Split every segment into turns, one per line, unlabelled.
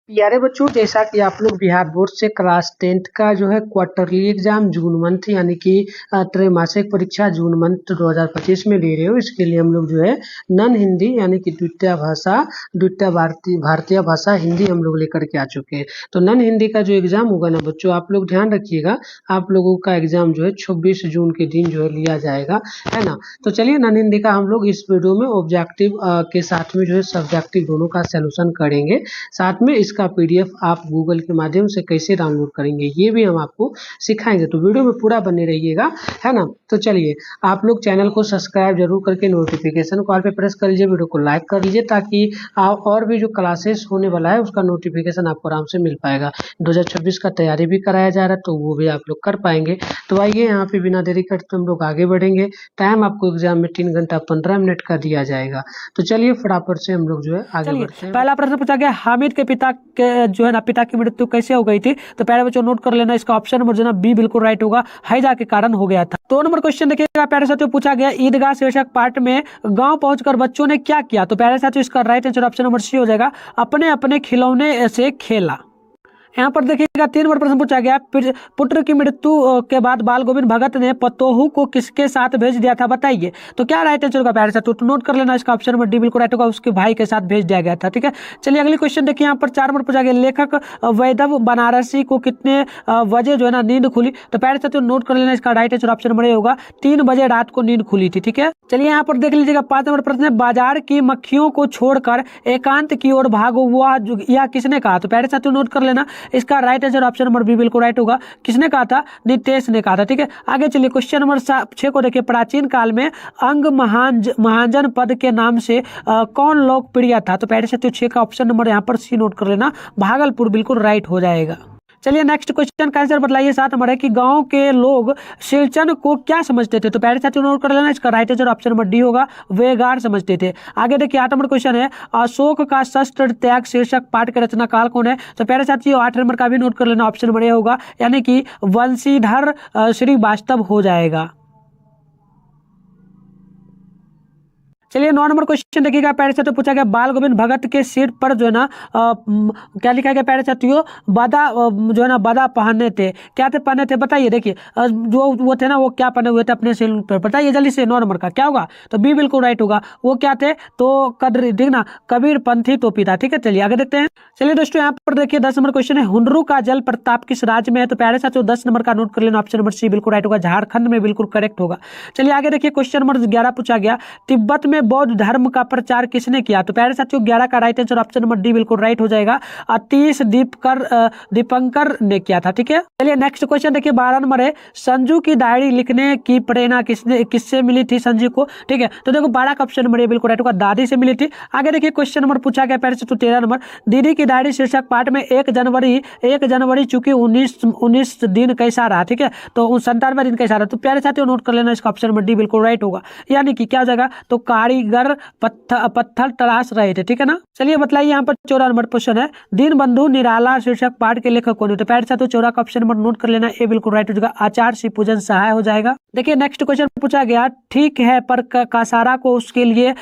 प्यारे बच्चों, जैसा कि आप लोग बिहार बोर्ड से क्लास 10th का जो है क्वार्टरली एग्जाम जून मंथ यानी कि त्रैमासिक परीक्षा जून मंथ 2025 में ले रहे हो। इसके लिए हम लोग जो है नन हिंदी यानी कि द्वितीय भारतीय भाषा हिंदी हम लोग लेकर के आ चुके हैं। तो नन हिंदी का जो एग्जाम होगा ना बच्चों, आप लोग ध्यान रखिएगा, आप लोगों का एग्जाम जो है 26 जून के दिन जो है लिया जाएगा, है ना। तो चलिए नन हिंदी का हम लोग इस वीडियो में ऑब्जेक्टिव के साथ में जो है सब्जेक्टिव दोनों का सोल्यूशन करेंगे। साथ में इसका पीडीएफ आप गूगल के माध्यम से कैसे डाउनलोड करेंगे ये भी हम आपको सिखाएंगे। तो वीडियो में पूरा बने रहिएगा, है ना। तो चलिए आप लोग चैनल को सब्सक्राइब जरूर करके नोटिफिकेशन कॉल पे प्रेस कर लीजिए, वीडियो को लाइक कर लीजिए, ताकि आप और भी जो क्लासेस होने वाला है उसका नोटिफिकेशन आपको आराम से मिल पाएगा। 2026 का तैयारी भी कराया जा रहा है तो वो भी आप लोग कर पाएंगे। तो आइए यहाँ पे बिना देरी करते हम लोग आगे बढ़ेंगे। टाइम आपको एग्जाम में 3 घंटा 15 मिनट का दिया जाएगा। तो चलिए फटाफट से हम लोग जो है आगे बढ़ते हैं।
पहला प्रश्न पूछा गया, हामिद के पिता के जो है ना पिता की मृत्यु कैसे हो गई थी? तो प्यारे बच्चों नोट कर लेना, इसका ऑप्शन नंबर जो है ना बी बिल्कुल राइट होगा, हैजा के कारण हो गया था। 2 नंबर क्वेश्चन देखिएगा प्यारे साथियों, पूछा गया ईदगाह शीर्षक पाठ में गांव पहुंचकर बच्चों ने क्या किया? तो प्यारे साथियों इसका right answer option number C हो जाएगा, अपने अपने खिलौने से खेला। यहाँ पर देखिएगा 3 नंबर प्रश्न पूछा गया, पुत्र की मृत्यु के बाद बाल गोविंद भगत ने पतोहू को किसके साथ भेज दिया था, बताइए। तो क्या राइट आंसर होगा प्यारे साथ? तो नोट कर लेना, इसका ऑप्शन नंबर डी बिल्कुल राइट होगा, उसके भाई के साथ भेज दिया गया था। ठीक है, चलिए अगली क्वेश्चन देखिए। यहाँ पर 4 नंबर पूछा गया, लेखक वैदव बनारसी को कितने बजे जो है ना नींद खुली? तो प्यारे साथियों नोट कर लेना, इसका right answer option number A होगा, 3 बजे रात को नींद खुली थी। ठीक है, चलिए यहाँ पर देख लीजिएगा 5 नंबर प्रश्न, बाजार की मक्खियों को छोड़कर एकांत की ओर भागो यह किसने कहा? तो प्यारे साथियों नोट कर लेना, इसका right answer option number B बिल्कुल राइट होगा, किसने कहा था? नितेश ने कहा था। ठीक है, आगे चलिए क्वेश्चन नंबर 6 को देखिए, प्राचीन काल में अंग महाजन पद के नाम से कौन लोकप्रिय था? तो प्यारे साथियों 6 का ऑप्शन नंबर यहाँ पर सी नोट कर लेना, भागलपुर बिल्कुल राइट हो जाएगा। चलिए नेक्स्ट क्वेश्चन का आंसर बताइए। 7 नंबर है कि गांव के लोग सिलचन को क्या समझते थे? तो प्यारे साथियों नोट कर लेना, इसका right answer option number D होगा, वेगार समझते थे। आगे देखिए 8 नंबर क्वेश्चन है, अशोक का शस्त्र त्याग शीर्षक पाठ के रचनाकार कौन है? तो प्यारे साथियों 8 नंबर का भी नोट कर लेना, ऑप्शन नंबर ए होगा, यानी कि वंशीधर श्रीवास्तव हो जाएगा। चलिए 9 नंबर क्वेश्चन देखिएगा प्यारे साथियों, पूछा गया बाल गोविंद भगत के सिर पर जो है ना क्या लिखा गया प्यारे साथियों? बदा जो है ना बदा पहनने थे, क्या थे पहने थे बताइए। देखिए जो वो थे ना वो क्या पहने हुए थे अपने सिर पर, बताइए जल्दी से। 9 नंबर का क्या होगा? तो बी बिल्कुल राइट होगा, वो क्या थे? तो कदर देखना कबीर पंथी टोपी था। ठीक है, चलिए आगे देखते हैं। चलिए दोस्तों यहाँ पर देखिए 10 नंबर क्वेश्चन है, हुनरू का जल प्रताप किस राज्य में है? तो प्यारे साथियों 10 नंबर का नोट कर लेना, ऑप्शन नंबर सी बिल्कुल राइट होगा, झारखंड में बिल्कुल करेक्ट होगा। चलिए आगे देखिए क्वेश्चन नंबर 11 पूछा गया, तिब्बत में बौद्ध धर्म का प्रचार किसने किया? तो प्यारे साथियों 11 का right answer option number D बिल्कुल राइट हो जाएगा, अतीश दीपंकर ने किया था। ठीक है, चलिए नेक्स्ट क्वेश्चन देखिए 12 नंबर है, संजू की डायरी लिखने की प्रेरणा किससे मिली थी संजू को? ठीक है, तो देखो 12 का ऑप्शन नंबर ए बिल्कुल राइट होगा, दादी से मिली थी। आगे देखिए क्वेश्चन नंबर पूछा गया प्यारे साथियों 13 नंबर, दीदी की डायरी शीर्षक पाठ में 1 जनवरी चूंकि 19 दिन कैसा रहा? ठीक है, तो 97 दिन कैसा रहा? तो प्यारे साथियों नोट कर लेना, इसका ऑप्शन नंबर डी बिल्कुल राइट होगा, यानी कि क्या हो जाएगा? तो कारीगर पत्थर तलाश रहे थे। ठीक है ना, चलिए बताइए यहाँ पर 14 नंबर क्वेश्चन है, दीनबंधु निराला शीर्षक पाठ के लेखक कौन है? तो प्यारे साथियों 14 का ऑप्शन नंबर नोट कर लेना, ए बिल्कुल राइट हो जाएगा, आचार्य श्री पूजन सहाय हो जाएगा। देखिए नेक्स्ट क्वेश्चन पूछा गया, ठीक है पर कासारा को उसके लिए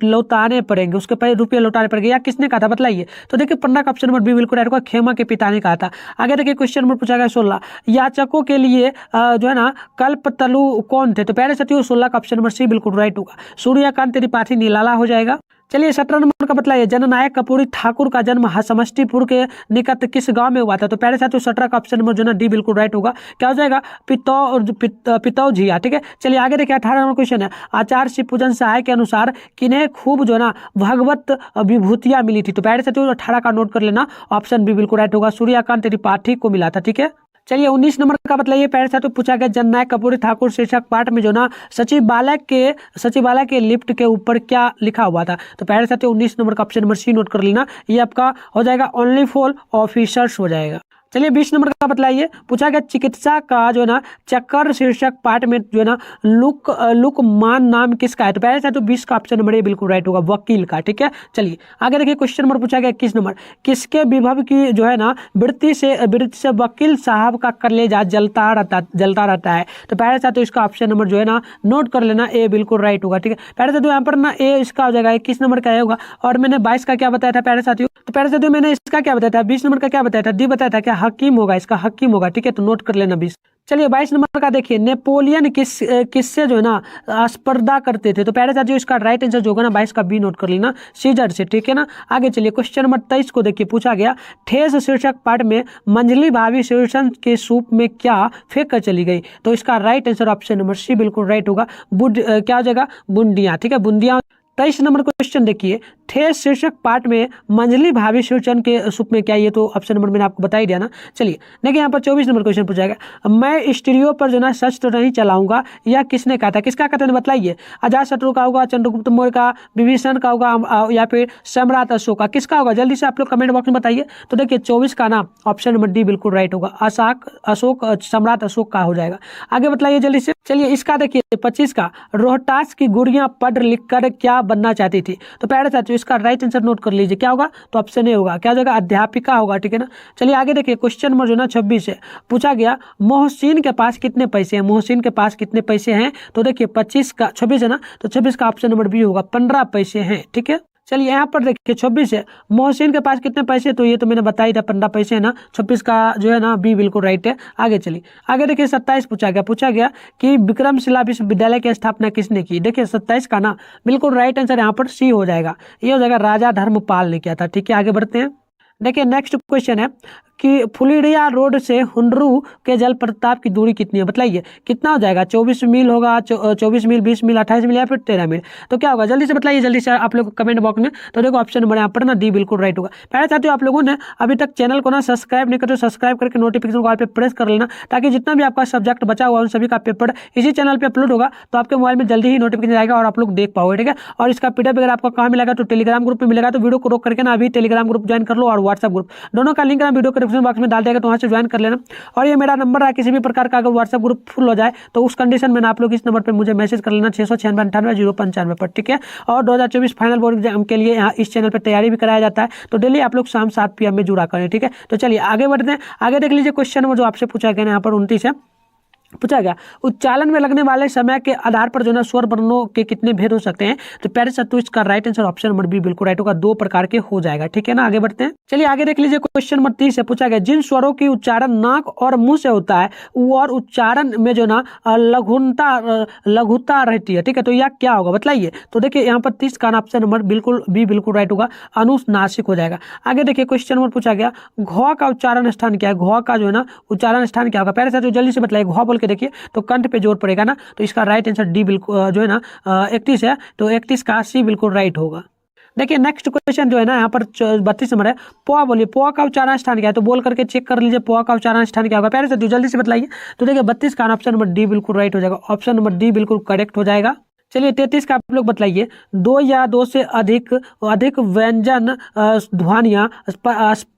लौटाने पड़ेंगे, उसके रुपये लौटाने पड़ेंगे, या किसने कहा था बताइए? तो देखिए 15 का ऑप्शन नंबर बी बिल्कुल राइट होगा, खेमा के पिता ने कहा था। आगे देखिए क्वेश्चन नंबर पूछा गया 16, याचकों के लिए जो है ना कल्पतरु कौन थे? तो प्यारे साथियों 16 का ऑप्शन नंबर सी बिल्कुल राइट होगा, सूर्यकांत त्रिपाठी निराला हो जाएगा। चलिए 17 नंबर का बताइए, जननायक कर्पूरी ठाकुर का जन्म समष्टीपुर के निकट किस गांव में हुआ था? तो प्यारे साथियों 17 का ऑप्शन नंबर जो ना डी बिल्कुल राइट होगा, क्या हो जाएगा? पितौझिया। ठीक है, चलिए आगे देखिए 18 नंबर क्वेश्चन है, आचार्य श्री पूजन सहाय के अनुसार किन्हें खूब जो ना भगवत विभूतियां मिली थी? तो प्यारे साथियों 18 का नोट कर लेना, ऑप्शन बी बिल्कुल राइट होगा, सूर्यकांत त्रिपाठी को मिला था। ठीक है, चलिए 19 नंबर का बताइए प्यारे साथियों, पूछा गया जननायक कर्पूरी ठाकुर शीर्षक पाठ में जो ना सचिवालय के लिफ्ट के ऊपर क्या लिखा हुआ था? तो प्यारे साथियों 19 नंबर का ऑप्शन नंबर सी नोट कर लेना, ये आपका हो जाएगा ओनली फॉर ऑफिसर्स हो जाएगा। चलिए 20 नंबर का बतलाइए, पूछा गया चिकित्सा का जो है ना चक्कर शीर्षक पाठ में जो है ना लुकमान नाम किसका है? तो पहले से तो 20 का ऑप्शन नंबर ए बिल्कुल राइट होगा, वकील का। ठीक है, चलिए आगे देखिए क्वेश्चन नंबर पूछा गया 21 नंबर, किसके विभव की जो है ना वृत्ति से वकील साहब का कलेजा जलता रहता है? तो पहले से तो इसका ऑप्शन नंबर जो है ना नोट कर लेना, ए बिल्कुल राइट होगा। ठीक है, पहले से तो यहाँ पर ना ए इसका हो जाएगा, 21 नंबर का होगा। और मैंने 22 का क्या बताया था पहले साथियों? तो पहले साथियों मैंने इसका क्या बताया था? 20 नंबर का क्या बताया था? डी बताया था क्या? हकीम होगा, इसका हकीम होगा। ठीक है, तो नोट कर लेना 20। चलिए 22 नंबर का देखिए, नेपोलियन किससे जो है ना स्पर्धा करते थे? तो पहले साथियों इसका राइट आंसर जो होगा ना 22 का बी नोट कर लेना, सीजर से। ठीक है ना, आगे चलिए क्वेश्चन नंबर 23 को देखिए, पूछा गया ठेस शीर्षक पाठ में मंजली भाभी शीर्षण के सूप में क्या फेंक कर चली गई? तो इसका right answer option number C बिल्कुल राइट होगा, क्या हो जाएगा? बूंदियां। ठीक है, बूंदियां। 23 नंबर क्वेश्चन देखिए, ठेस शीर्षक पाठ में मंजली भाभी शीर्षण के सूप में क्या? ये तो ऑप्शन नंबर मैंने आपको बता ही दिया ना। चलिए देखिए यहाँ पर 24 नंबर क्वेश्चन पूछा गया, मैं स्त्रियों पर जो ना सच तो नहीं चलाऊंगा, यह किसने कहा था? किसका कथन बतलाइए? अजात शत्रु का होगा, चंद्रगुप्त मौर्य का, विभीषण का होगा, या फिर सम्राट अशोक का? किसका होगा? जल्दी से आप लोग कमेंट बॉक्स में बताइए। तो देखिए 24 का ना ऑप्शन नंबर डी बिल्कुल राइट होगा, सम्राट अशोक का हो जाएगा। आगे बतलाइए जल्दी से। चलिए इसका देखिए 25 का, रोहतास की गुड़िया पढ़ लिख कर क्या बनना चाहती थी? तो पहले साथियों इसका राइट आंसर नोट कर लीजिए, क्या होगा? तो ऑप्शन ए होगा, क्या हो जाएगा? अध्यापिका होगा। ठीक है ना, चलिए आगे देखिए क्वेश्चन नंबर जो ना 26 है, पूछा गया मोहसिन के पास कितने पैसे हैं? मोहसिन के पास कितने पैसे हैं? तो देखिए 26 है ना, तो 26 का ऑप्शन नंबर बी होगा, 15 पैसे हैं। ठीक है, चलिए यहाँ पर देखिए 26 है, मोहसिन के पास कितने पैसे? तो ये तो मैंने बता ही था, 15 पैसे है ना। 26 का जो है ना बी बिल्कुल राइट है। आगे चलिए, आगे देखिए 27 पूछा गया कि विक्रमशिला विश्वविद्यालय की स्थापना किसने की? देखिए 27 का ना बिल्कुल राइट आंसर यहाँ पर सी हो जाएगा, ये हो जाएगा राजा धर्मपाल ने किया था। ठीक है, आगे बढ़ते हैं। देखिए नेक्स्ट क्वेश्चन है कि फुलिडिया रोड से हुंडरू के जल प्रताप की दूरी कितनी है? बताइए कितना हो जाएगा? 24 मील होगा, 24 मील, 20 मील, 28 मील, या फिर 13 मील? तो क्या होगा? जल्दी से बताइए, जल्दी से आप लोग कमेंट बॉक्स में। तो देखो ऑप्शन नंबर यहाँ पर ना डी बिल्कुल राइट होगा। पहले साथियों आप लोगों ने अभी तक चैनल को ना सब्सक्राइब नहीं करते, सब्सक्राइब करके नोटिफिकेशन कॉल पे प्रेस कर लेना, ताकि जितना भी आपका सब्जेक्ट बचा हुआ उन सभी का पेपर इसी चैनल पर अपलोड होगा, तो आपके मोबाइल में जल्दी ही नोटिफिकेशन आएगा और आप लोग देख पाओगे। ठीक है, और इसका पीडीएफ अगर आपको कहाँ मिलेगा? तो टेलीग्राम ग्रुप में मिलेगा। तो वीडियो को रोक करके ना अभी टेलीग्राम ग्रुप ज्वाइन कर लो, और व्हाट्सएप ग्रुप, दोनों का लिंक ना वीडियो के डिस्क्रिप्शन बॉक्स में डाल देगा, तो वहाँ से ज्वाइन कर लेना। और ये मेरा नंबर है, किसी भी प्रकार का अगर व्हाट्सएप ग्रुप फुल हो जाए तो उस कंडीशन में आप लोग इस नंबर पे मुझे मैसेज कर लेना, 696 पर। ठीक है, और 2024 फाइनल बोर्ड एग्जाम के लिए यहाँ इस चैनल पर तैयारी भी कराया जाता है, तो डेली आप लोग शाम 7 PM में जुड़ा करें। ठीक है, तो चलिए आगे बढ़ते हैं। आगे देख लीजिए क्वेश्चन नंबर जो आपसे पूछा गया यहाँ पर 29 है, पूछा गया उच्चारण में लगने वाले समय के आधार पर जो है स्वर वर्णों के कितने भेद हो सकते हैं? तो पहले सत्तू इसका right answer option number B बिल्कुल राइट होगा, 2 प्रकार के हो जाएगा। ठीक है ना, आगे बढ़ते हैं। चलिए आगे देख लीजिए क्वेश्चन नंबर 30 से, पूछा गया जिन स्वरों की उच्चारण नाक और मुंह से होता है और उच्चारण में जो ना लघुता रहती है। ठीक है, तो यह क्या होगा? बताइए। तो देखिए यहाँ पर 30 का ऑप्शन नंबर बिल्कुल बी बिल्कुल राइट होगा, अनुनासिक हो जाएगा। आगे देखिए क्वेश्चन नंबर पूछा गया घ का उच्चारण स्थान क्या है? घ का जो है ना उच्चारण स्थान क्या होगा? पहले से जल्दी से बताइए, घ बोल के देखिए तो कंठ पे जोर पड़ेगा ना, तो इसका राइट आंसर डी बिल्कुल जो है ना 31 है, तो 31 का सी बिल्कुल राइट होगा। देखिए नेक्स्ट क्वेश्चन जो है ना यहाँ पर 32 नंबर है, पोआ बोलिए, पोआ का उच्चारण स्थान क्या है? तो बोल करके चेक कर लीजिए पोआ का उच्चारण स्थान क्या होगा, पहले से जल्दी से बताइए। तो देखिए 32 का ऑप्शन नंबर डी बिल्कुल राइट हो जाएगा, ऑप्शन नंबर डी बिल्कुल करेक्ट हो जाएगा। चलिए 33 का आप लोग बताइए, 2 या 2 से अधिक व्यंजन ध्वनियाँ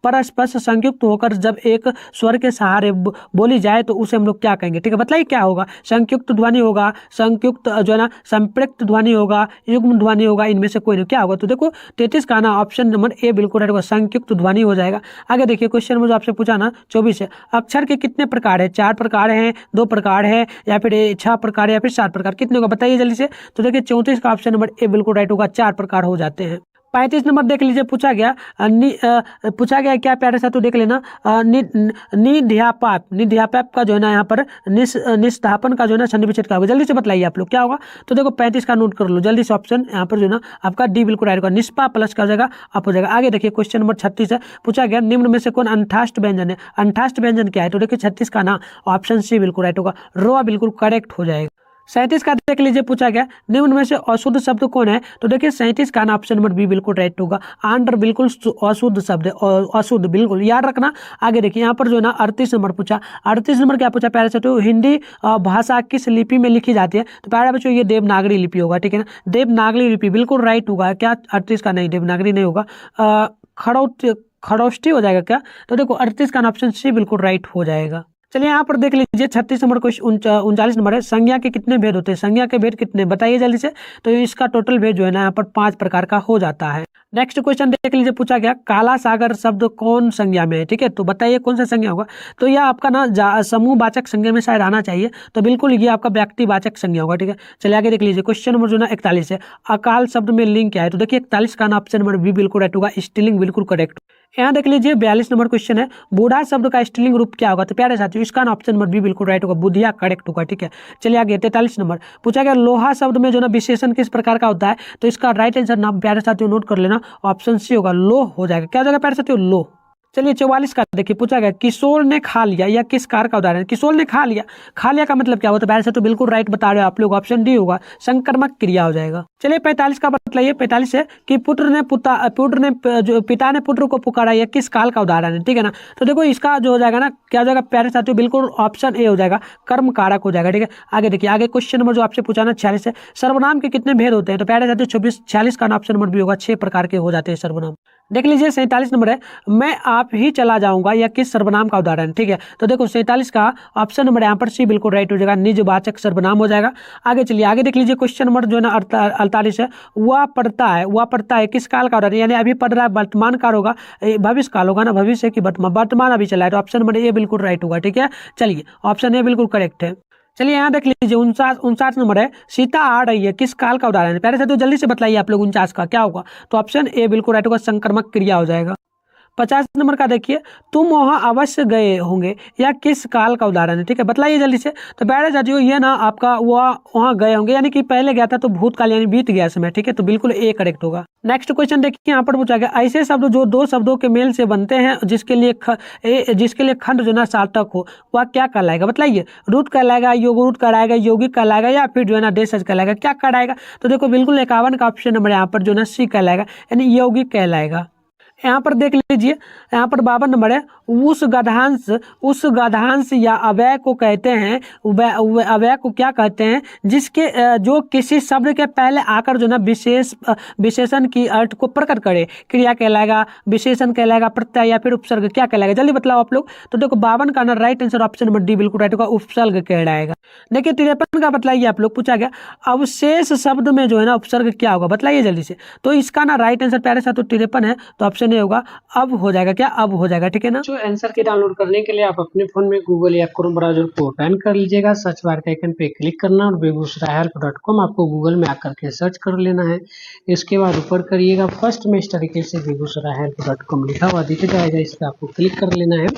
परस्पर संयुक्त होकर जब एक स्वर के सहारे बोली जाए तो उसे हम लोग क्या कहेंगे? ठीक है, बताइए क्या होगा? संयुक्त ध्वनि होगा, संयुक्त जो है ना संपृक्त ध्वनि होगा, युग्म ध्वनि होगा, इनमें से कोई नहीं, क्या होगा? तो देखो 33 का ना ऑप्शन नंबर ए बिल्कुल राइट होगा, संयुक्त ध्वनि हो जाएगा। आगे देखिए क्वेश्चन मुझे आपसे पूछा ना 24 है, अक्षर के कितने प्रकार है? 4 प्रकार है, 2 प्रकार है, या फिर 6 प्रकार है, या फिर 7 प्रकार? कितने होगा बताइए जल्दी से। तो देखिए 34 का ऑप्शन नंबर ए बिल्कुल राइट होगा, 4 प्रकार हो जाते हैं। 35 नंबर देख लीजिए, पूछा गया क्या प्यारे सा, तो देख लेना निध्यापाप का जो है ना यहाँ पर निस्थापन का जो है ना सन्धि विच्छेद का होगा, जल्दी से बताइए आप लोग क्या होगा। तो देखो 35 का नोट कर लो जल्दी से, ऑप्शन यहाँ पर जो है ना आपका डी बिल्कुल राइट होगा, निष्पा प्लस का हो जाएगा आप हो जाएगा। आगे देखिए क्वेश्चन नंबर 36 है, पूछा गया निम्न में से कौन अंठाष्ट व्यंजन है? अंठाष्ट व्यंजन क्या है? तो देखिए 36 का ना ऑप्शन सी बिल्कुल राइट होगा, रो बिल्कुल करेक्ट हो जाएगा। 37 का देख लीजिए, पूछा गया निम्न में से अशुद्ध शब्द कौन है? तो देखिए 37 का ऑप्शन नंबर बी बिल्कुल राइट होगा, आंध्र बिल्कुल अशुद्ध शब्द है, अशुद्ध बिल्कुल याद रखना। आगे देखिए यहाँ पर जो है ना 38 नंबर पूछा, 38 नंबर क्या पूछा प्यारे से, तो हिंदी भाषा किस लिपि में लिखी जाती है? तो प्यारे बच्चों ये देवनागरी लिपि होगा, ठीक है ना, देवनागरी लिपि बिल्कुल राइट होगा। क्या 38 का नहीं, देवनागरी नहीं होगा, खरोष्टी हो जाएगा क्या? तो देखो 38 का ऑप्शन सी बिल्कुल राइट हो जाएगा। चलिए यहाँ पर देख लीजिए 36 नंबर क्वेश्चन 39 नंबर है, संज्ञा के कितने भेद होते हैं? संज्ञा के भेद कितने बताइए जल्दी से। तो इसका टोटल भेद जो है ना यहाँ पर 5 प्रकार का हो जाता है। नेक्स्ट क्वेश्चन देख लीजिए, पूछा गया काला सागर शब्द कौन संज्ञा में है? ठीक है, तो बताइए कौन सा संज्ञा होगा? तो यह आपका ना समूहवाचक संज्ञा में शायद आना चाहिए, तो बिल्कुल ये आपका व्यक्तिवाचक संज्ञा होगा। ठीक है, चलिए आगे देख लीजिए, क्वेश्चन नंबर जो ना 41 है, अकाल शब्द में लिंग क्या है? तो देखिए 41 का ऑप्शन नंबर बी बिल्कुल राइट होगा, स्त्रीलिंग बिल्कुल करेक्ट। यहाँ देख लीजिए 42 नंबर क्वेश्चन है, बूढ़ा शब्द का स्त्रीलिंग रूप क्या होगा? तो प्यारे साथियों इसका ऑप्शन नंबर बी बिल्कुल राइट होगा, बुधिया करेक्ट होगा। ठीक है, चलिए आगे 43 नंबर पूछा गया लोहा शब्द में जो ना विशेषण किस प्रकार का होता है? तो इसका राइट आंसर ना प्यारे साथियों नोट कर लेना, ऑप्शन सी होगा, लो हो जाएगा। क्या हो जाएगा प्यारे साथियों? लो। चलिए 44 का देखिए, पूछा गया किशोर ने खा लिया, या किस कार का उदाहरण है? किशोर ने खा लिया, खा लिया का मतलब क्या होता है? प्यारे साथियों बिल्कुल राइट बता रहे हो आप लोग, ऑप्शन डी होगा, संक्रमक क्रिया हो जाएगा। चलिए 45 का बताइए, 45 है कि पिता ने पुत्र को पुकारा, या किस काल का उदाहरण है? ठीक है ना, तो देखो इसका जो हो जाएगा ना, क्या हो जाएगा प्यारे साथियों? बिल्कुल ऑप्शन ए हो जाएगा, कर्म कारक हो जाएगा। ठीक है, आगे देखिए, आगे क्वेश्चन नंबर जो आपसे पूछा ना 46 है, सर्वनाम के कितने भेद होते हैं? तो प्यारे साथियों 46 का ऑप्शन नंबर भी होगा, 6 प्रकार के हो जाते हैं सर्वनाम। देख लीजिए 47 नंबर है, मैं आप ही चला जाऊंगा, या किस सर्वनाम का उदाहरण? ठीक है, तो देखो 47 का ऑप्शन नंबर यहाँ पर सी बिल्कुल राइट हो जाएगा, निजवाचक सर्वनाम हो जाएगा। आगे चलिए, आगे देख लीजिए, क्वेश्चन नंबर जो है ना 48 है, वह पढ़ता है किस काल का उदाहरण? यानी अभी पढ़ रहा है, वर्तमान काल होगा, भविष्य काल होगा ना, भविष्य की वर्तमान अभी चला है, तो ऑप्शन नंबर ए बिल्कुल राइट होगा। ठीक है, चलिए ऑप्शन ए बिल्कुल करेक्ट है। चलिए यहाँ देख लीजिए 49 नंबर है, सीता आ रही है किस काल का उदाहरण है? पहले से तो जल्दी से बताइए आप लोग 49 का क्या होगा? तो ऑप्शन ए बिल्कुल राइट होगा, संक्रमक क्रिया हो जाएगा। 50 नंबर का देखिए, तुम वहां अवश्य गए होंगे, या किस काल का उदाहरण है? ठीक है, बताइए जल्दी से। तो प्यारे साथियों ये ना आपका वहां गए होंगे, यानी कि पहले गया था तो भूतकाल यानी बीत गया समय। ठीक है, तो बिल्कुल ए करेक्ट होगा। नेक्स्ट क्वेश्चन देखिए, यहाँ पर पूछा गया ऐसे शब्द जो दो शब्दों के मेल से बनते हैं, जिसके लिए खंड जो ना सार्थक हो, वह क्या कहलाएगा? बताइए, रूट कहलाएगा, योगरूट कहलाएगा, यौगिक कहलाएगा, या फिर जो है ना देशज कहलाएगा? क्या कहलाएगा? तो देखो बिल्कुल 51 का ऑप्शन नंबर यहाँ पर जो ना सी कहलाएगा, यानी यौगिक कहलाएगा। यहाँ पर देख लीजिए, यहाँ पर 52 नंबर है, उस गद्यांश या अव्यय को कहते हैं, अव्यय को क्या कहते हैं? जिसके जो किसी शब्द के पहले आकर जो ना विशेषण की अर्थ को प्रकट करे, क्रिया कहलाएगा, विशेषण कहलाएगा, प्रत्यय या फिर उपसर्ग, क्या कहलाएगा? जल्दी बताओ आप लोग। तो देखो 52 का ना right answer option number D बिल्कुल राइट होगा, उपसर्ग कहलाएगा। देखिए 53 का बताइए आप लोग, पूछा गया अवशेष शब्द में जो है ना उपसर्ग क्या होगा? बताइए जल्दी से। तो इसका ना राइट आंसर प्यारे साथ 53 है, तो ऑप्शन ए होगा, अब हो जाएगा। क्या अब हो जाएगा? ठीक है ना।
जो आंसर के डाउनलोड करने के लिए आप अपने फोन में गूगल या क्रोम ब्राउजर को ओपन कर लीजिएगा, सर्च बार के आइकन पे क्लिक करना और begusarahelp.com आपको गूगल में आकर के सर्च कर लेना है। इसके बाद ऊपर करिएगा, फर्स्ट में इस तरीके से begusarahelp.com लिखा हुआ दिख जाएगा, इस पर आपको क्लिक कर लेना है।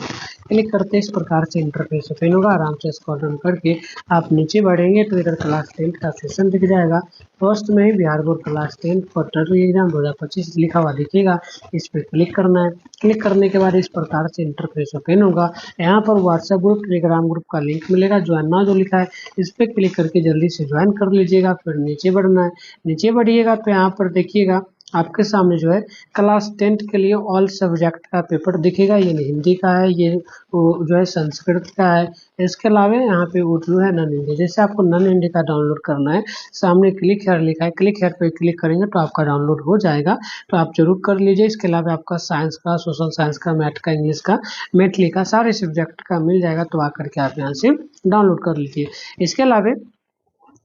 क्लिक करते इस प्रकार से इंटरफेस ओपन होगा, आराम से स्क्रॉल डाउन करके आप नीचे बढ़ेंगे तो इधर क्लास 10 का सेशन दिख जाएगा। फर्स्ट में ही Bihar board class 10 quarterly exam 2025 लिखा हुआ दिखेगा, इस पर क्लिक करना है। क्लिक करने के बाद इस प्रकार से इंटरफेस ओपन होगा। यहाँ पर व्हाट्सएप ग्रुप, टेलीग्राम ग्रुप का लिंक मिलेगा, ज्वाइन नाउ जो लिखा है इस पर क्लिक करके जल्दी से ज्वाइन कर लीजिएगा। फिर नीचे बढ़ना है, नीचे बढ़िएगा तो यहाँ पर देखिएगा आपके सामने जो है क्लास 10 के लिए ऑल सब्जेक्ट का पेपर दिखेगा। ये हिंदी का है, ये जो है संस्कृत का है, इसके अलावा यहाँ पे उर्दू है, नॉन हिंदी। जैसे आपको नॉन हिंदी का डाउनलोड करना है, सामने क्लिक हेयर लिखा है, क्लिक हेयर पे क्लिक करेंगे तो आपका डाउनलोड हो जाएगा, तो आप जरूर कर लीजिए। इसके अलावा आपका साइंस का, सोशल साइंस का, मैथ का, इंग्लिश का, मैथली का, सारे सब्जेक्ट का मिल जाएगा, तो आकर के आप यहाँ से डाउनलोड कर लीजिए। इसके अलावा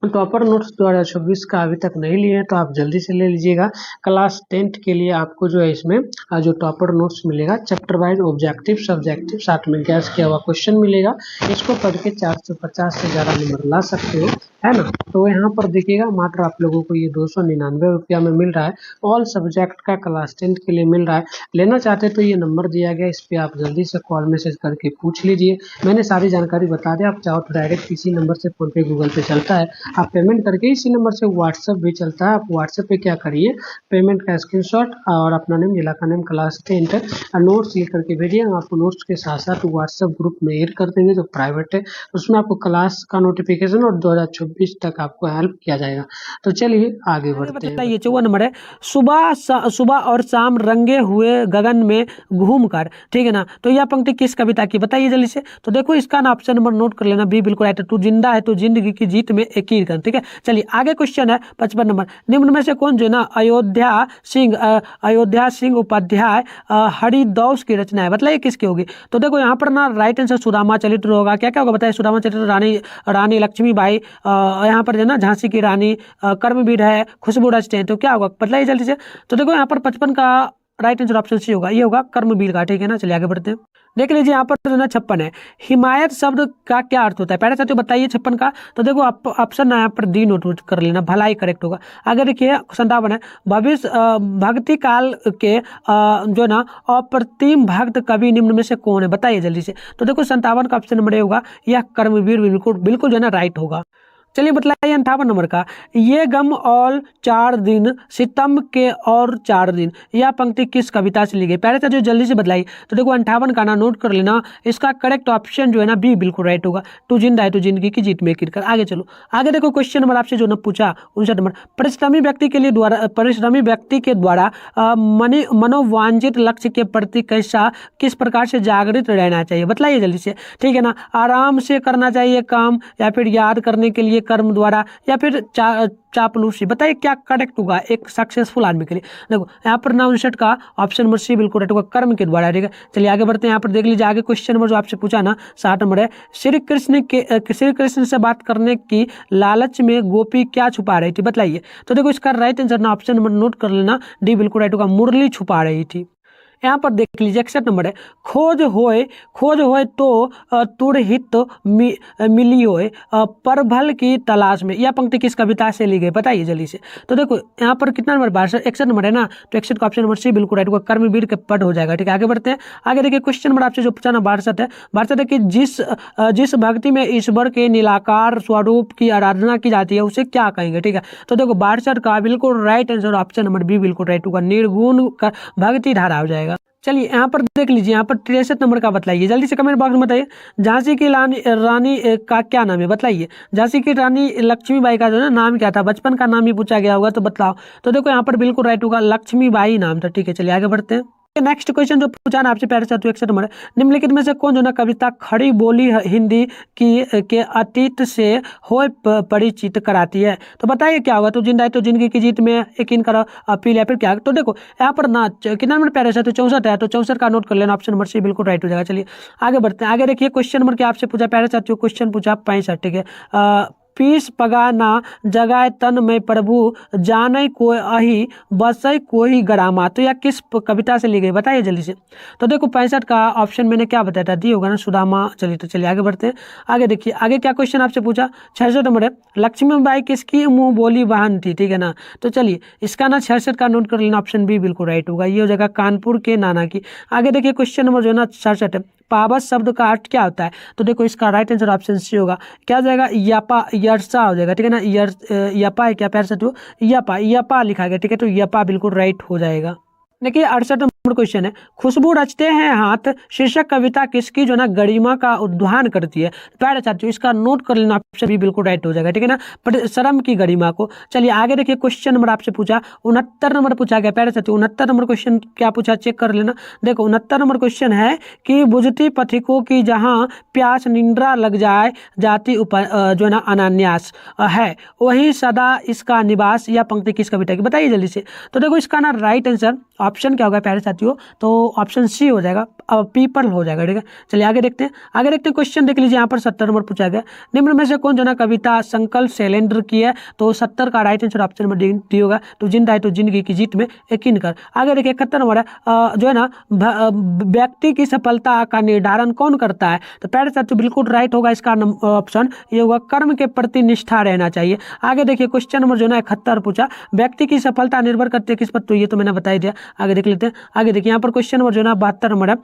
टॉपर नोट्स 2026 का अभी तक नहीं लिए हैं तो आप जल्दी से ले लीजिएगा। क्लास 10 के लिए आपको जो है इसमें जो टॉपर नोट्स मिलेगा, चैप्टर वाइज ऑब्जेक्टिव, सब्जेक्टिव, साथ में गैस किया हुआ क्वेश्चन मिलेगा। इसको पढ़ के 450 से ज़्यादा नंबर ला सकते हो, है ना। तो यहाँ पर देखिएगा मात्र आप लोगों को ये 299 रुपया में मिल रहा है, ऑल सब्जेक्ट का क्लास 10 के लिए मिल रहा है। लेना चाहते तो ये नंबर दिया गया, इस पर आप जल्दी से कॉल मैसेज करके पूछ लीजिए। मैंने सारी जानकारी बता दी, आप चाहो तो डायरेक्ट इसी नंबर से फ़ोन पे, गूगल पे चलता है, आप पेमेंट करके इसी नंबर से व्हाट्सएप भी चलता है। आप व्हाट्सएप पे क्या करिए, पेमेंट का स्क्रीनशॉट और अपना नेम, जिला का नेम, क्लास 10 नोट्स लिख करके भेजिए। हम आपको नोट्स के साथ साथ व्हाट्सएप ग्रुप में ऐड कर देंगे जो प्राइवेट है, उसमें आपको क्लास का नोटिफिकेशन और 2026 तक आपको हेल्प किया जाएगा। तो चलिए आगे बढ़ते हैं।
बताइए 54 नंबर है, सुबह और शाम रंगे हुए गगन में घूमकर, ठीक है ना। तो यह पंक्ति किस कविता की? बताइए जल्दी से। तो देखो इसका ना ऑप्शन नंबर नोट कर लेना, बी बिल्कुल राइट है। तू जिंदा है तो जिंदगी की जीत में एक ही कीर्तन, ठीक है। चलिए आगे क्वेश्चन है 55 नंबर, निम्न में से कौन जो है ना अयोध्या सिंह उपाध्याय हरिदौस की रचना है, बताइए किसकी होगी। तो देखो यहाँ पर ना राइट आंसर सुदामा चरित्र होगा। क्या क्या होगा बताइए, सुदामा चरित्र रानी लक्ष्मीबाई, यहाँ पर जो है ना झांसी की रानी, कर्मवीर है, खुशबू रचते हैं, तो क्या होगा बताइए जल्दी से। तो देखो यहाँ पर 55 का राइट आंसर ऑप्शन सी होगा, ये होगा कर्मवीर का, ठीक है ना। चलिए आगे बढ़ते हैं, देख लीजिए यहाँ पर जो है 56 है, हिमायत शब्द का क्या अर्थ होता है, पहले साथियों बताइए 56 का। तो देखो ऑप्शन यहाँ पर डी नोट कर लेना, भलाई करेक्ट होगा। आगे देखिए 57 है, भविष्य भक्ति काल के जो ना अप्रतिम भक्त कवि निम्न में से कौन है, बताइए जल्दी से। तो देखो 57 का ऑप्शन नंबर ए होगा, यह कर्मवीर बिल्कुल जो है ना राइट होगा। चलिए बताइए 58 नंबर का, ये गम और 4 दिन सितम के और 4 दिन, यह पंक्ति किस कविता से ली गई, पहले तो जल्दी से बतलाइए। तो देखो 58 का ना नोट कर लेना, इसका करेक्ट ऑप्शन जो है ना बी बिल्कुल राइट होगा, तू जिंदा है तो जिंदगी की जीत में गिरकर। आगे चलो, आगे देखो क्वेश्चन नंबर आपसे जो ना पूछा 59 नंबर, परिश्रमी व्यक्ति के द्वारा मनोवांछित लक्ष्य के प्रति किस प्रकार से जागृत रहना चाहिए, बताइए जल्दी से, ठीक है ना। आराम से करना चाहिए काम, या फिर याद करने के लिए कर्म द्वारा, या फिर चापलूसी, बताइए क्या करेक्ट होगा एक सक्सेसफुल आदमी के लिए। देखो यहाँ पर 59 का ऑप्शन नंबर सी बिल्कुल राइट होगा, कर्म के द्वारा, ठीक है। चलिए आगे बढ़ते हैं, यहाँ पर देख लीजिए आगे क्वेश्चन नंबर जो आपसे पूछा ना 60 नंबर है, श्री कृष्ण से बात करने की लालच में गोपी क्या छुपा रही थी, बताइए। तो देखो इसका राइट आंसर ना ऑप्शन नंबर नोट कर लेना, डी बिल्कुल राइट होगा, मुरली छुपा रही थी। यहाँ पर देख लीजिए 61 नंबर है, खोज होए तो तुरहित मिलियोए परभल की तलाश में, यह पंक्ति किस कविता से ली गई, बताइए जल्दी से। तो देखो यहाँ पर कितना नंबर 61 नंबर है ना, तो 61 का ऑप्शन नंबर सी बिल्कुल राइट होगा, कर्मवीर के पद हो जाएगा, ठीक है। आगे बढ़ते हैं, आगे देखिए क्वेश्चन नंबर आपसे जो पूछा ना 62 है कि जिस भक्ति में ईश्वर के निराकार स्वरूप की आराधना की जाती है उसे क्या कहेंगे, ठीक है। तो देखो 62 का बिल्कुल right answer option number B बिल्कुल राइट होगा, निर्गुण भक्ति धारा हो जाएगा। चलिए यहाँ पर देख लीजिए, यहाँ पर 63 नंबर का बताइए जल्दी से, कमेंट बॉक्स में बताइए, झांसी की रानी का क्या नाम है, बताइए। झांसी की रानी लक्ष्मीबाई का जो है ना नाम क्या था, बचपन का नाम ही पूछा गया होगा, तो बताओ। तो देखो यहाँ पर बिल्कुल राइट होगा, लक्ष्मीबाई नाम था, ठीक है। चलिए आगे बढ़ते हैं, नेक्स्ट क्वेश्चन जो पूछा ना आपसे पहले से 61 नंबर, निम्नलिखित में से कौन जो ना कविता खड़ी बोली हिंदी के अतीत से हो परिचित कराती है, तो बताइए क्या होगा। तो जिंदा है तो जिंदगी की जीत में यकीन करो अपील, या फिर क्या। तो देखो यहाँ पर ना कितना नंबर पहले से, तो 64 है, तो 64 का नोट कर लेना, ऑप्शन नंबर सी बिल्कुल राइट हो जाएगा। चलिए आगे बढ़ते हैं, आगे देखिए क्वेश्चन नंबर क्या आपसे पूछा पहले से, क्वेश्चन पूछा 65, ठीक है। पीस पगाना जगाए तन में प्रभु जाने को अही बसई कोई गरामा, तो यह किस कविता से ली गई, बताइए जल्दी से। तो देखो 65 का ऑप्शन मैंने क्या बताया था, दी होगा ना, सुदामा। चलिए तो चलिए आगे बढ़ते हैं, आगे देखिए आगे क्या क्वेश्चन आपसे पूछा 66 नंबर है, लक्ष्मीबाई किसकी मुंह बोली बहन थी, ठीक है ना। तो चलिए इसका ना 66 का नोट कर लेना, ऑप्शन बी बिल्कुल राइट होगा, ये हो जाएगा कानपुर के नाना की। आगे देखिए क्वेश्चन नंबर जो है ना 67 है, पावस शब्द का अर्थ क्या होता है, तो देखो इसका राइट आंसर ऑप्शन सी होगा, क्या हो जाएगा, यपा यरसा हो जाएगा, ठीक है ना। यपा है क्या प्यार से, तो यपा लिखा गया, ठीक है। तो यपा बिल्कुल राइट हो जाएगा। देखिए 68 नंबर क्वेश्चन है, खुशबू रचते हैं हाथ शीर्षक कविता किसकी जो ना गरिमा का उद्धान करती है, प्यारे साथियों इसका नोट कर लेना, ऑप्शन भी बिल्कुल राइट हो जाएगा, ठीक है ना, परिश्रम की गरिमा को। चलिए आगे देखिए क्वेश्चन नंबर आपसे पूछा 69 नंबर पूछा गया, प्यारे साथियों 69 नंबर क्वेश्चन क्या पूछा चेक कर लेना। देखो 69 नंबर क्वेश्चन है कि बुझती पथिकों की जहाँ प्यास निंद्रा लग जाती जो है ना अनान्यास है वही सदा इसका निवास, या पंक्ति किस कविता की, बताइए जल्दी से। तो देखो इसका ना राइट आंसर ऑप्शन क्या होगा प्यारे साथियों, तो ऑप्शन सी हो जाएगा, पीपल हो जाएगा, ठीक है। चलिए आगे देखते हैं, आगे देखते हैं क्वेश्चन देख लीजिए, यहाँ पर 70 नंबर पूछा गया, निम्न में से कौन जो ना कविता संकल्प शैलेंद्र की है, तो 70 का right answer option number D होगा, तो जिंदा है तो जिंदगी की जीत में यकीन कर। आगे देखिए 71 नंबर है, जो है ना व्यक्ति की सफलता का निर्धारण कौन करता है, तो प्यारे साथियों बिल्कुल राइट होगा, इसका ऑप्शन ये होगा, कर्म के प्रति निष्ठा रहना चाहिए। आगे देखिए क्वेश्चन नंबर जो है 71 पूछा, व्यक्ति की सफलता निर्भर करती है किस पर, तो ये तो मैंने बता ही दिया। आगे देख लेते हैं, आगे देखिए यहाँ पर क्वेश्चन नंबर जो है 72 नंबर है,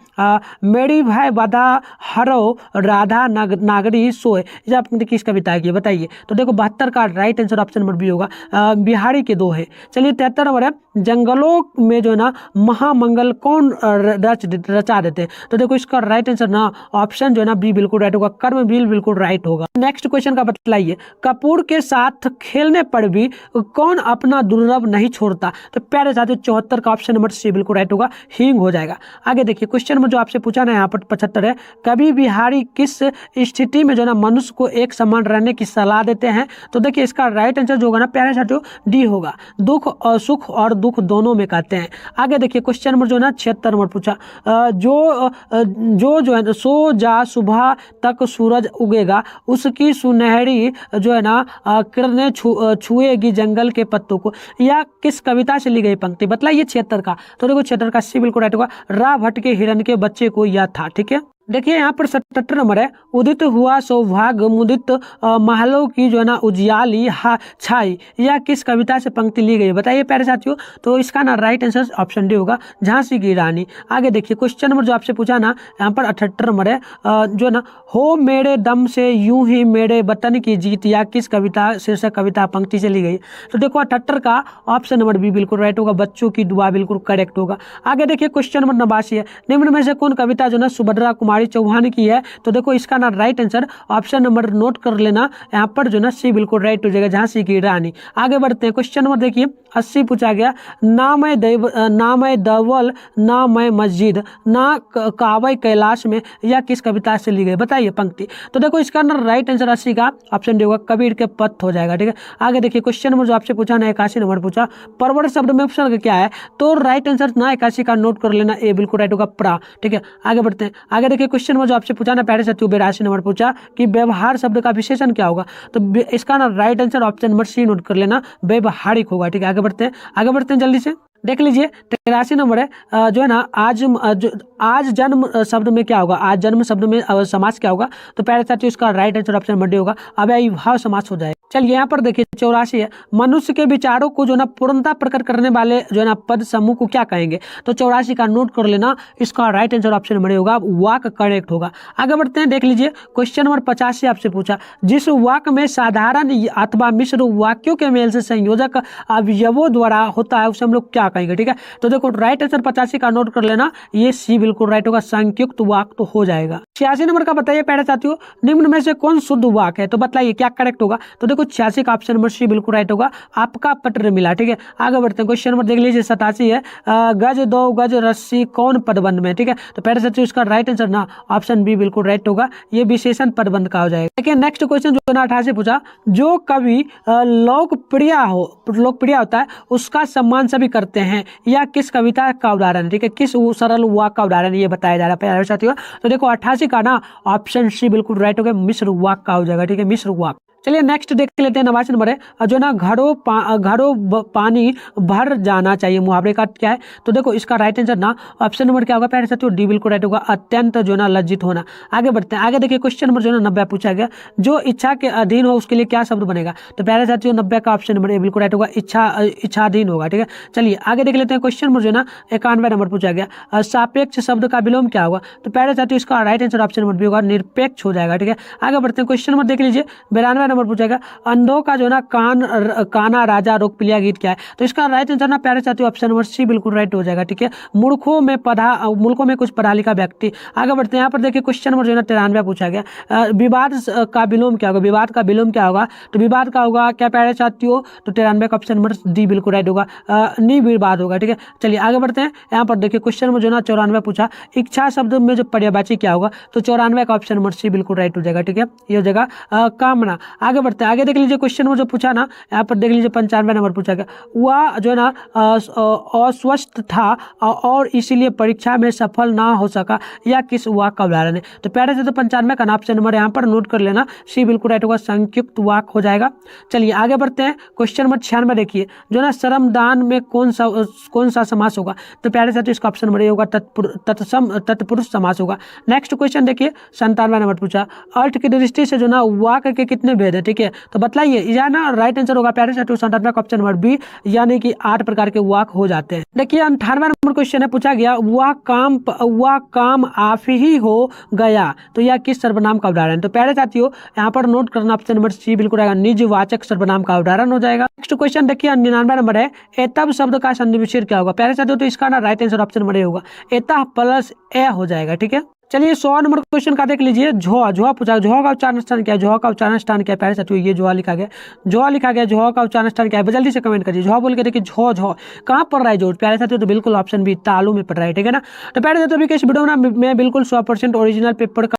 मेरी भाई बदा हरो राधा नागरी सोए, यह आपने किस कविता की, बताइए। तो देखो 72 का right answer option number B होगा, बिहारी के दो है। चलिए 73 नंबर है, जंगलों में जो है ना महामंगल कौन रचा देते हैं, तो देखो इसका राइट आंसर ना ऑप्शन जो है ना बी बिल्कुल राइट होगा, कर्मवीर बिल्कुल राइट होगा। नेक्स्ट क्वेश्चन का बतलाइए, कपूर के साथ खेलने पर भी कौन अपना दुर्लभ नहीं छोड़ता, तो प्यारे साथियों 74 का ऑप्शन नंबर नंबर सी बिल्कुल राइट होगा, हींग हो जाएगा। आगे देखिए क्वेश्चन नंबर जो आपसे पूछा ना यहाँ पर 75 है, कवि बिहारी किस स्थिति में जो है ना मनुष्य को एक समान रहने की सलाह देते हैं? तो देखिए इसका राइट आंसर जो होगा ना प्यारे साथियों डी होगा, दुख और सुख और दुख दोनों में कहते हैं। आगे देखिए क्वेश्चन नंबर जो है ना 76 नंबर पूछा, जो है सो जा सुबह तक सूरज उगेगा, उसकी सुनहरी जो है ना किरणें छुएगी जंगल के पत्तों को, या किस कविता से ली गई पंक्ति? बताइए 76 का। तो देखो 76 का सी बिल्कुल राइट होगा, रा भट्ट के हिरण के बच्चे को यह था। ठीक है, देखिए यहाँ पर 77 नंबर है, उदित हुआ सौभाग्य मुदित महलों की जो है ना उजियाली छाई, यह किस कविता से पंक्ति ली गई? बताइए प्यारे साथियों। तो इसका ना राइट आंसर ऑप्शन डी होगा, झांसी की रानी। आगे देखिए क्वेश्चन नंबर जो आपसे पूछा ना यहाँ पर 78 नंबर है, जो है ना हो मेरे दम से यूं ही मेरे वतन की जीत, या किस कविता शीर्षक कविता पंक्ति से ली गई? तो देखो 78 का ऑप्शन नंबर बी बिल्कुल राइट होगा, बच्चों की दुआ बिल्कुल करेक्ट होगा। आगे देखिए क्वेश्चन नंबर 89 है, निम्न में से कौन कविता जो है ना सुभद्रा कुमारी चौहान की है? तो देखो इसका ना right answer option number note कर लेना, यहाँ पर जो ना सी बिल्कुल राइट हो जाएगा, झांसी की रानी। आगे बढ़ते हैं क्वेश्चन नंबर देखिए 80 पूछा गया, ना मैं दवल ना मैं मस्जिद ना कावई कैलाश में, यह किस कविता से ली गई? बताइए पंक्ति। तो देखो इसका ना राइट आंसर 80 का ऑप्शन डी होगा, कबीर के पथ हो जाएगा। ठीक है, आगे देखिए क्वेश्चन नंबर जो आपसे पूछा ना 81 नंबर पूछा, परवड़ शब्द में उपसर्ग क्या है? तो राइट आंसर ना 81 का नोट कर लेना, ए बिल्कुल राइट होगा, प्रा। ठीक है, आगे बढ़ते हैं। आगे देखिए क्वेश्चन नंबर जो आपसे पूछा ना प्यारे साथियों 82 नंबर पूछा कि व्यवहार शब्द का विशेषण क्या होगा? तो इसका ना right answer option number C note कर लेना, व्यवहारिक होगा। ठीक है, आगे बढ़ते हैं जल्दी से। देख लीजिए 83 नंबर है, जो है ना आज जन्म शब्द में क्या होगा? आज जन्म शब्द में समास क्या होगा? तो प्यारे साथियों इसका right answer option number D होगा, अव्ययीभाव समास हो जाएगा। चलिए यहाँ पर देखिए 84 है, मनुष्य के विचारों को जो ना पूर्णता प्रकट करने वाले जो है ना पद समूह को क्या कहेंगे? तो 84 का नोट कर लेना, इसका राइट आंसर ऑप्शन नंबर होगा, वाक करेक्ट होगा। आगे बढ़ते हैं, देख लीजिए क्वेश्चन नंबर 50 से आपसे पूछा, जिस वाक में साधारण अथवा मिश्र वाक्यों के मेल से संयोजक अवयवों द्वारा होता है उसे हम लोग क्या कहेंगे? ठीक है, तो देखो राइट आंसर 85 का नोट कर लेना, ये सी बिल्कुल राइट होगा, संयुक्त वाक तो हो जाएगा। 86 नंबर का बताइए प्यारे साथियों, निम्न में से कौन शुद्ध वाक है? तो बताइए क्या करेक्ट होगा? तो देखो 86 का ऑप्शन नंबर सी बिल्कुल राइट होगा, आपका पत्र मिला। ठीक है, आगे बढ़ते हैं क्वेश्चन नंबर देख लीजिए 87 है, गज दो गज रस्सी कौन पदबंध में? ठीक है, तो प्यारे साथियों इसका राइट आंसर ना ऑप्शन बी बिल्कुल राइट होगा, ये विशेषण पदबंध का हो जाएगा। देखिए नेक्स्ट क्वेश्चन जो ना 88 पूछा, जो कवि लोकप्रिय होता है उसका सम्मान सभी करते हैं, या किस कविता का उदाहरण? ठीक है, किस सरल वाक का उदाहरण ये बताया जा रहा है प्यारे साथियों। तो देखो 88 का ना ऑप्शन सी बिल्कुल राइट हो गया, मिश्र वाक का हो जाएगा। ठीक है, मिश्र वाक। चलिए नेक्स्ट देख लेते हैं 89 नंबर है, जो ना घरों पानी भर जाना चाहिए, मुहावरे का क्या है? तो देखो इसका राइट आंसर ना ऑप्शन नंबर क्या होगा प्यारे साथियों? डी बिल्कुल राइट होगा, अत्यंत जो ना लज्जित होना। आगे बढ़ते हैं, आगे देखिए क्वेश्चन नंबर जो ना 90 पूछा गया, जो इच्छा के अधीन हो उसके लिए क्या शब्द बनेगा? तो प्यारे साथियों 90 का ऑप्शन नंबर ए बिल्कुल राइट होगा, इच्छाधीन होगा। ठीक है, चलिए आगे देख लेते हैं क्वेश्चन नंबर जो ना 91 नंबर पूछा गया, सापेक्ष शब्द का विलोम क्या होगा? तो प्यारे साथियों इसका right answer option number B होगा, निरपेक्ष हो जाएगा। ठीक है, आगे बढ़ते हैं क्वेश्चन नंबर देख लीजिए 92 नंबर पूछेगा, अंधों का जो ना काना राजा रोकपिलिया गीत क्या है? तो इसका राइट आंसर ना प्यारे साथियों ऑप्शन नंबर सी बिल्कुल राइट हो जाएगा। ठीक है, मुल्कों में कुछ पढ़ा लिखा व्यक्ति। आगे बढ़ते हैं, यहाँ पर देखिए क्वेश्चन नंबर जो है ना 93 पूछा गया, विवाद का विलोम क्या होगा? विवाद का विलोम क्या होगा? तो विवाद का होगा क्या प्यारे साथियों? तो 93 का ऑप्शन नंबर डी बिल्कुल राइट होगा, निर्विवाद होगा। ठीक है, चलिए आगे बढ़ते हैं, यहाँ पर देखिए क्वेश्चन नंबर जो ना 94 पूछा, इच्छा शब्द में जो पर्यायवाची क्या होगा? तो 94 का ऑप्शन नंबर सी बिल्कुल राइट हो जाएगा। ठीक है, ये हो जाएगा कामना। आगे बढ़ते हैं, आगे देख लीजिए क्वेश्चन नंबर जो पूछा ना यहाँ पर देख लीजिए 95 नंबर पूछा गया, वह जो है ना अस्वस्थ था और इसीलिए परीक्षा में सफल ना हो सका, या किस वाक का उदाहरण है? तो प्यारे से तो 95 का ऑप्शन नंबर यहाँ पर नोट कर लेना, सी बिल्कुल राइट होगा, संयुक्त वाक हो जाएगा। चलिए आगे बढ़ते हैं, क्वेश्चन नंबर 96 देखिए, जो ना श्रमदान में कौन सा समास होगा? तो प्यारे साथियों इसका ऑप्शन नंबर ए होगा, तत्पुरुष समास होगा। नेक्स्ट क्वेश्चन देखिए 97 नंबर पूछा, अर्थ की दृष्टि से जो ना वाक के कितने भेद है? ठीक है, तो बताइए, या ना राइट आंसर होगा प्यारे साथियों 97 का ऑप्शन नंबर बी, यानी कि 8 प्रकार के वाक हो जाते हैं। देखिए 98 नंबर क्वेश्चन है, पूछा गया वह काम आप ही हो गया, तो यह किस सर्वनाम का उदाहरण? तो प्यारे साथियों यहाँ पर नोट करना ऑप्शन नंबर सी बिल्कुल आएगा, निजवाचक सर्वनाम का उदाहरण हो जाएगा। नेक्स्ट क्वेश्चन देखिए 99 नंबर है, एतब शब्द का संधि विच्छेद क्या होगा? प्यारे साथियों तो इसका ना right answer option number A होगा, एतः प्लस ए हो जाएगा। ठीक है, चलिए 100 नंबर क्वेश्चन का देख लीजिए। झोआ, झोआ पूछा, झोआ का उच्चारण स्थान क्या है? झोआ का उच्चारण स्थान क्या है? प्यारे साथियों ये झोआ लिखा गया, झोआ लिखा गया। झोआ का उच्चारण स्थान क्या है? जल्दी से कमेंट करिए। झोआ बोल के देखिए, झो झो कहाँ पढ़ रहा है जो? प्यारे साथियों तो बिल्कुल ऑप्शन बी तालु में पढ़ रहा है, ठीक है ना। तो प्यारे साथियों अभी के इस वीडियो में मैं बिल्कुल 100% ओरिजिनल पेपर का